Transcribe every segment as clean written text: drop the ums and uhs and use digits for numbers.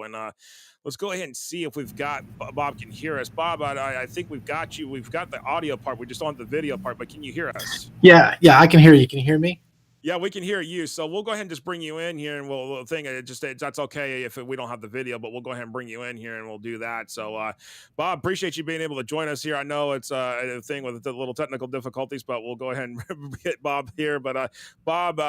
And let's go ahead and see if we've got Bob can hear us. Bob, I think we've got you. We've got the audio part. We just don't have the video part, but can you hear us? Yeah, I can hear you. Can you hear me? Yeah, we can hear you. So we'll go ahead and just bring you in here, and we'll think that's okay if we don't have the video, but we'll go ahead and bring you in here, and we'll do that. So, Bob, appreciate you being able to join us here. I know it's a thing with the little technical difficulties, but we'll go ahead and get Bob here. But Bob,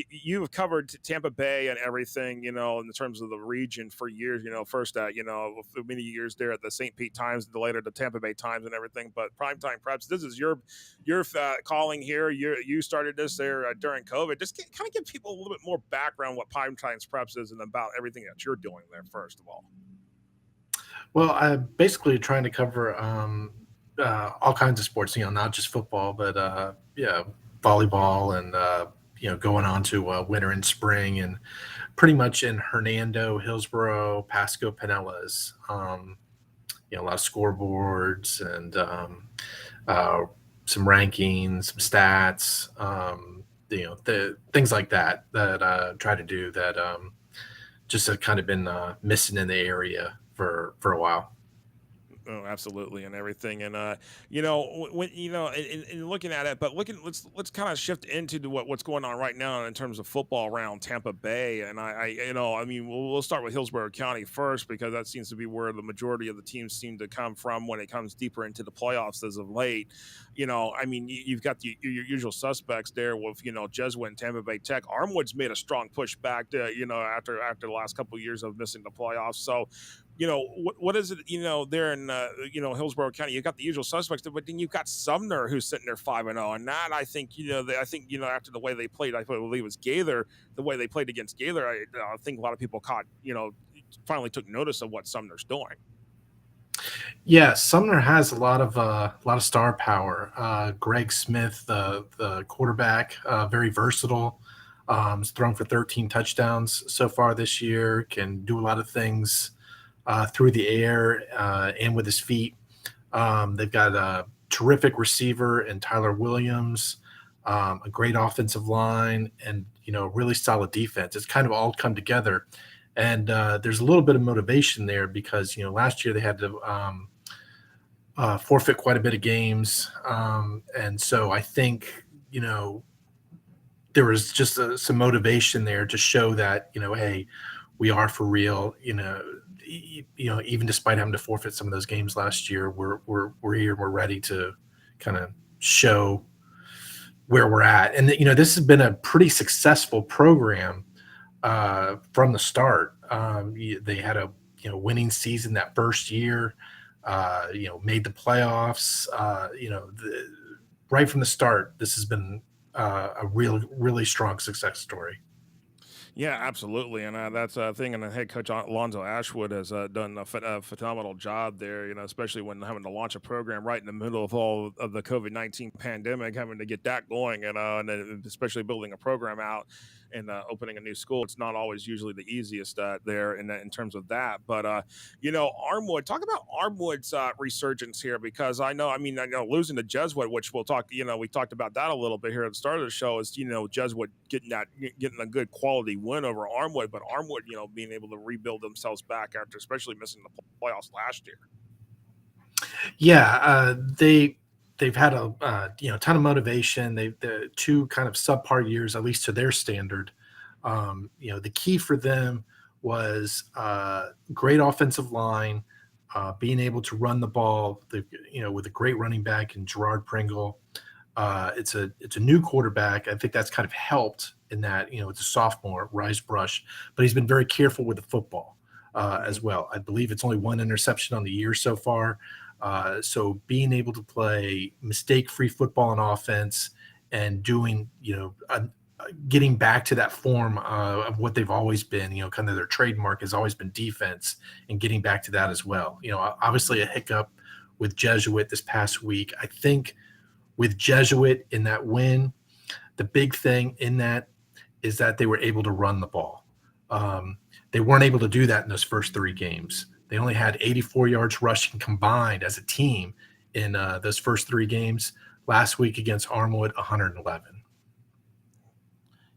you've covered Tampa Bay and everything, in terms of the region for years. First at for many years there at the St. Pete Times, and later the Tampa Bay Times and everything. But Primetime Preps, this is your calling here. You started this there during COVID. Just kind of give people a little bit more background what Primetime Preps is and about everything that you're doing there. First of all, Well, I'm basically trying to cover all kinds of sports. Not just football, but volleyball and going on to winter and spring, and pretty much in Hernando, Hillsborough, Pasco, Pinellas. A lot of scoreboards and some rankings, some stats, the things like that try to do that just have kind of been missing in the area for a while. Oh, absolutely, and everything, and when in looking at it, but let's kind of shift into what's going on right now in terms of football around Tampa Bay, and we'll start with Hillsborough County first because that seems to be where the majority of the teams seem to come from when it comes deeper into the playoffs as of late. You've got your usual suspects there with Jesuit and Tampa Bay Tech. Armwood's made a strong push back to after the last couple of years of missing the playoffs, so. What is it, there in, Hillsborough County, you got the usual suspects, but then you've got Sumner who's sitting there 5-0. And that, I think, after the way they played, I believe it was Gaither, the way they played against Gaither, I think a lot of people finally took notice of what Sumner's doing. Yeah, Sumner has a lot of star power. Greg Smith, the quarterback, very versatile. Has thrown for 13 touchdowns so far this year, can do a lot of things through the air and with his feet. They've got a terrific receiver in Tyler Williams, a great offensive line, and really solid defense. It's kind of all come together, and there's a little bit of motivation there because last year they had to forfeit quite a bit of games, and so I think there was just some motivation there to show that hey, we are for real. Even despite having to forfeit some of those games last year, we're here. We're ready to kind of show where we're at. And this has been a pretty successful program from the start. They had a winning season that first year. Made the playoffs. Right from the start, this has been a really strong success story. Yeah, absolutely, and that's a thing. And head coach Alonzo Ashwood has done a phenomenal job there. Especially when having to launch a program right in the middle of all of the COVID-19 pandemic, having to get that going, and then especially building a program out and opening a new school. It's not always usually the easiest there in terms of that. But Armwood. Talk about Armwood's resurgence here because I know losing to Jesuit, which we'll talk. We talked about that a little bit here at the start of the show. Is Jesuit getting a good quality win over Armwood, but Armwood, being able to rebuild themselves back after especially missing the playoffs last year. Yeah, they've had a ton of motivation. The two kind of subpar years, at least to their standard. The key for them was great offensive line, being able to run the ball. With a great running back in Gerard Pringle. It's a new quarterback. I think that's kind of helped in that it's a sophomore, Rise Brush, but he's been very careful with the football as well. I believe it's only one interception on the year so far. So being able to play mistake-free football on offense and doing getting back to that form of what they've always been, kind of their trademark has always been defense, and getting back to that as well. Obviously a hiccup with Jesuit this past week. I think with Jesuit in that win, the big thing in that is that they were able to run the ball. They weren't able to do that in those first three games. They only had 84 yards rushing combined as a team in those first three games. Last week against Armwood, 111.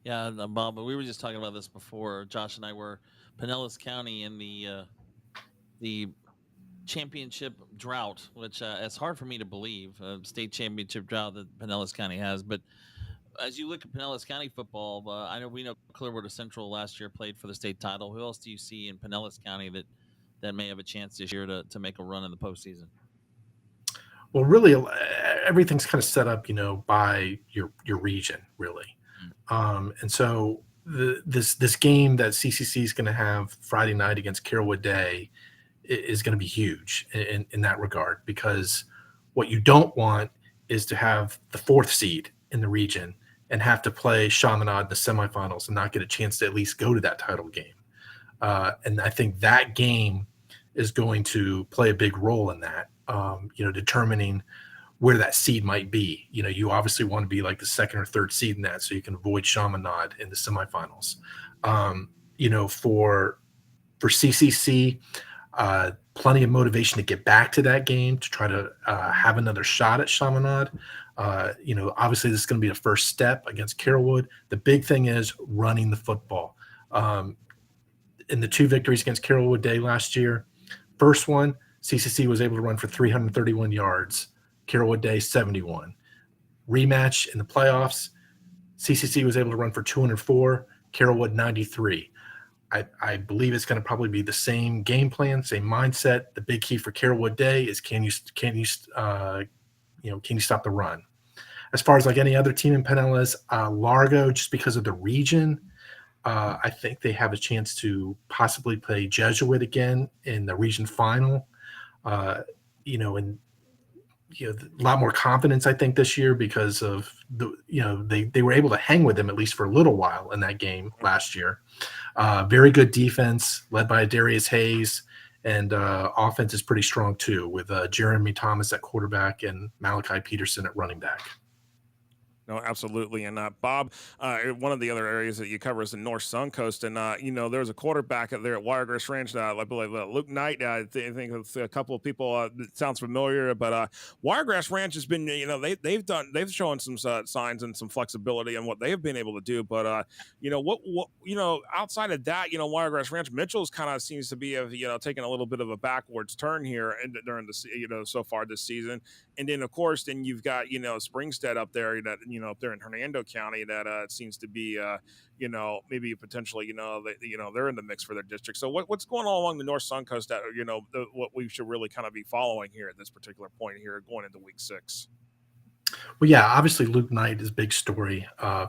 Yeah, Bob, we were just talking about this before. Josh and I were Pinellas County in the championship drought, which it's hard for me to believe, state championship drought that Pinellas County has. But as you look at Pinellas County football, I know we know Clearwater Central last year played for the state title. Who else do you see in Pinellas County that may have a chance this year to make a run in the postseason? Well, really, everything's kind of set up, by your region, really. Mm. And so this game that CCC is going to have Friday night against Carrollwood Day is going to be huge in that regard, because what you don't want is to have the fourth seed in the region and have to play Chaminade in the semifinals and not get a chance to at least go to that title game. And I think that game is going to play a big role in that, determining where that seed might be. You obviously want to be like the second or third seed in that so you can avoid Chaminade in the semifinals. For CCC, plenty of motivation to get back to that game to try to have another shot at Chaminade. Obviously this is going to be the first step against Carrollwood. The big thing is running the football. In the two victories against Carrollwood Day last year, first one, CCC was able to run for 331 yards. Carrollwood Day, 71. Rematch in the playoffs, CCC was able to run for 204. Carrollwood, 93. I believe it's going to probably be the same game plan, same mindset. The big key for Carrollwood Day is can you stop the run? As far as like any other team in Pinellas, Largo, just because of the region, I think they have a chance to possibly play Jesuit again in the region final. And a lot more confidence, I think, this year because of they were able to hang with them at least for a little while in that game last year. Very good defense led by Darius Hayes, and offense is pretty strong too with Jeremy Thomas at quarterback and Malachi Peterson at running back. No, absolutely. And Bob, one of the other areas that you cover is the North Suncoast, and there's a quarterback out there at Wiregrass Ranch. I believe Luke Knight. I think it's a couple of people. That sounds familiar, but Wiregrass Ranch has been, they've shown some signs and some flexibility on what they've been able to do. But outside of that, Wiregrass Ranch, Mitchell's kind of seems to be taking a little bit of a backwards turn here and during the so far this season. And then of course, then you've got Springstead up there that up there in Hernando County that seems to be maybe potentially they're in the mix for their district. So what's going on along the North Suncoast that what we should really kind of be following here at this particular point here going into week 6? Well, yeah, obviously Luke Knight is a big story.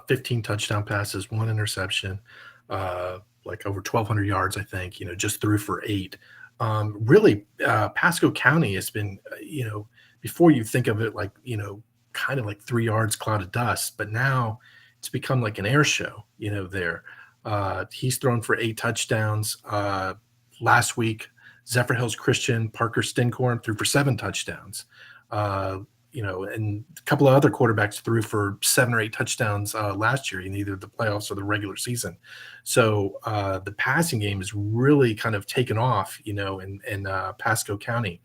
15 touchdown passes, 1 interception, like over 1,200 yards, I think. Just threw for 8. Really, Pasco County has been, before you think of it like, kind of like 3 yards cloud of dust, but now it's become like an air show, there. He's thrown for 8 touchdowns. Last week, Zephyr Hills Christian, Parker Stinkhorn threw for 7 touchdowns. And a couple of other quarterbacks threw for 7 or 8 touchdowns last year in either the playoffs or the regular season. So the passing game is really kind of taken off, in Pasco County.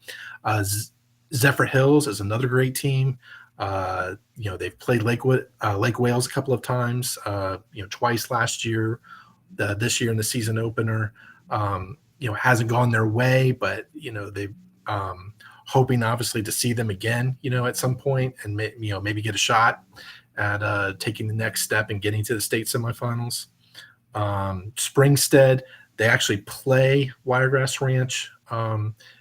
Zephyr Hills is another great team. They've played Lake Wales a couple of times, twice last year, this year in the season opener. Hasn't gone their way, but they've hoping obviously to see them again, at some point and maybe get a shot at taking the next step and getting to the state semifinals. Springstead, they actually play Wiregrass Ranch.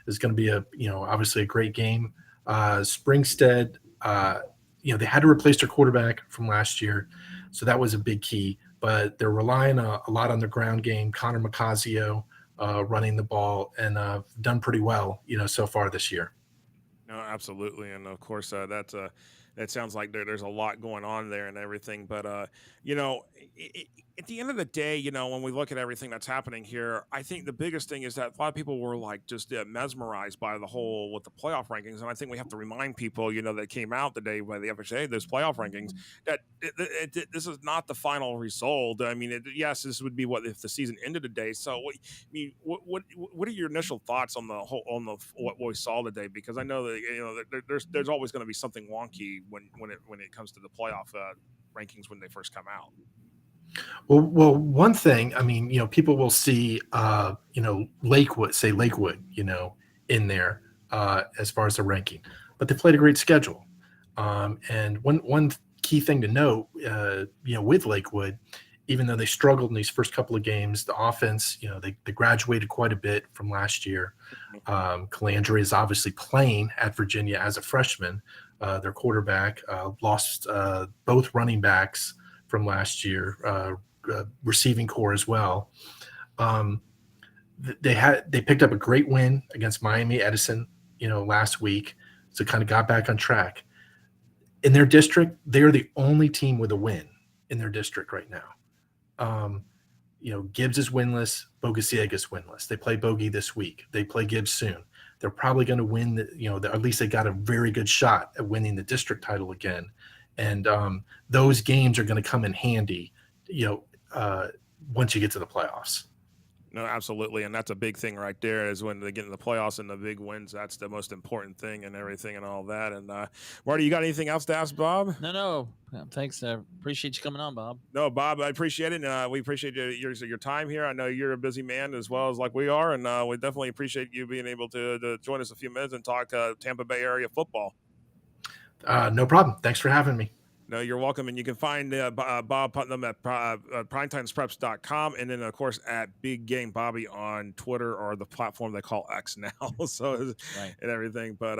Is going to be obviously a great game. Springstead, they had to replace their quarterback from last year, so that was a big key. But they're relying a lot on the ground game. Connor Macasio running the ball and done pretty well, so far this year. No, absolutely, and of course that sounds like there's a lot going on there and everything. But you know, at the end of the day, when we look at everything that's happening here, I think the biggest thing is that a lot of people were like just mesmerized by the whole with the playoff rankings, and I think we have to remind people, that came out the day by the FHA, those playoff rankings, that this is not the final result. I mean, yes, this would be what if the season ended today. So, what are your initial thoughts on the whole what we saw today? Because I know that there's always going to be something wonky when it comes to the playoff rankings when they first come out. Well, one thing, I mean, people will see, Lakewood, say Lakewood, in there as far as the ranking, but they played a great schedule. And one key thing to note, with Lakewood, even though they struggled in these first couple of games, the offense, they graduated quite a bit from last year. Calandre is obviously playing at Virginia as a freshman. Their quarterback lost both running backs from last year, receiving core as well. Um, they picked up a great win against Miami Edison, last week, so kind of got back on track. In their district, they are the only team with a win in their district right now. Um, Gibbs is winless. Bogosiega is winless. They play Bogey this week. They play Gibbs soon. They're probably going to win. At least they got a very good shot at winning the district title again. And those games are going to come in handy, once you get to the playoffs. No, absolutely, and that's a big thing right there. Is when they get in the playoffs and the big wins. That's the most important thing, and everything and all that. And Marty, you got anything else to ask Bob? No. Thanks. I appreciate you coming on, Bob. No, Bob, I appreciate it. And, we appreciate your time here. I know you're a busy man as well as like we are, and we definitely appreciate you being able to join us a few minutes and talk Tampa Bay area football. No problem. Thanks for having me. No, you're welcome. And you can find Bob Putnam at primetinespreps.com, and then, of course, at Big Game Bobby on Twitter, or the platform they call X now. So, Right. and everything. But